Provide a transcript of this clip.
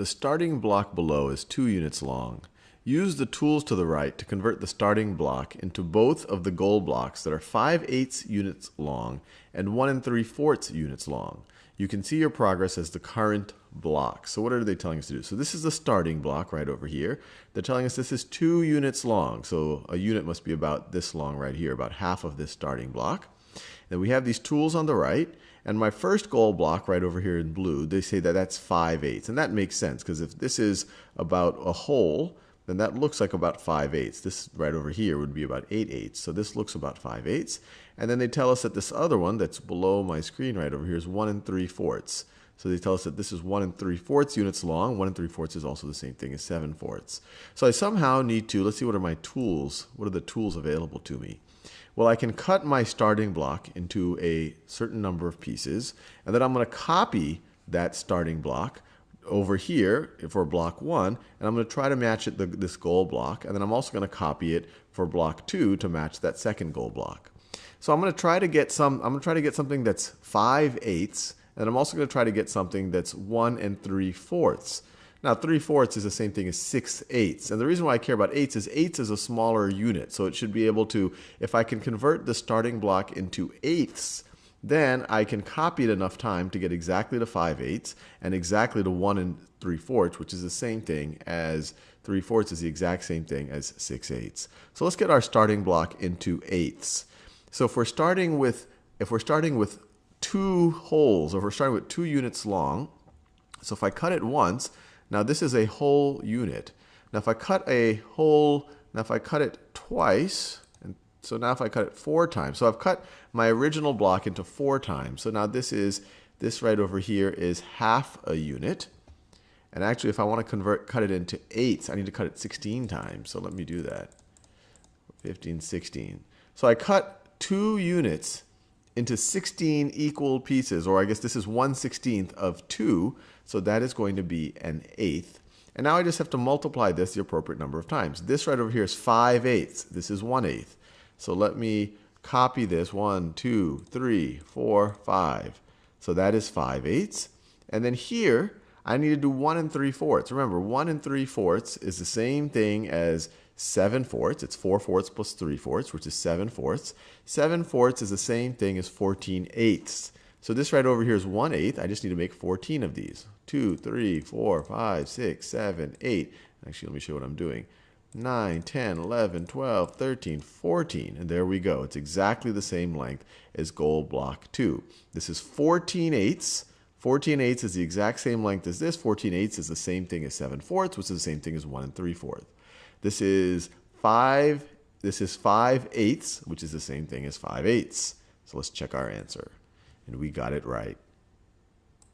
The starting block below is 2 units long. Use the tools to the right to convert the starting block into both of the goal blocks that are 5/8 units long and 1 3/4 units long. You can see your progress as the current block. So what are they telling us to do? So this is the starting block right over here. They're telling us this is 2 units long. So a unit must be about this long right here, about half of this starting block. Then we have these tools on the right. And my first goal block right over here in blue, they say that that's 5/8. And that makes sense because if this is about a whole, then that looks like about 5/8. This right over here would be about 8/8. So this looks about 5/8. And then they tell us that this other one that's below my screen right over here is 1 3/4. So they tell us that this is 1 3/4 units long. 1 3/4 is also the same thing as 7/4. So I somehow need to, let's see what are my tools. What are the tools available to me? Well, I can cut my starting block into a certain number of pieces, and then I'm going to copy that starting block over here for block 1, and I'm going to try to match it this goal block, and then I'm also going to copy it for block 2 to match that second goal block. So I'm going to try to get something that's 5/8, and I'm also going to try to get something that's 1 3/4. Now 3/4 is the same thing as 6/8. And the reason why I care about eighths is a smaller unit. So it should be able to, if I can convert the starting block into eighths, then I can copy it enough time to get exactly to 5/8 and exactly to 1 3/4, which is the same thing as 3/4 is the exact same thing as 6/8. So let's get our starting block into eighths. So if we're starting with 2 holes, or if we're starting with 2 units long, so if I cut it once, now this is a whole unit. Now if I cut it twice, and so now if I cut it 4 times, so I've cut my original block into 4 times. So now this right over here is half a unit. And actually if I want to cut it into eighths, I need to cut it 16 times. So let me do that. 15, 16. So I cut 2 units into 16 equal pieces, or I guess this is 1/16 of 2, so that is going to be an eighth. And now I just have to multiply this the appropriate number of times. This right over here is 5/8. This is 1/8. So let me copy this 1, 2, 3, 4, 5. So that is 5/8. And then here, I need to do 1 3/4. Remember, 1 3/4 is the same thing as 7/4. It's 4/4 plus 3/4, which is 7/4. 7/4 is the same thing as 14/8. So this right over here is 1/8. I just need to make 14 of these. 2, 3, 4, 5, 6, 7, 8. Actually, let me show what I'm doing. 9, 10, 11, 12, 13, 14. And there we go. It's exactly the same length as goal block 2. This is 14/8. 14/8 is the exact same length as this. 14/8 is the same thing as 7/4, which is the same thing as 1 3/4. This is 5/8, which is the same thing as 5/8. So let's check our answer. And we got it right.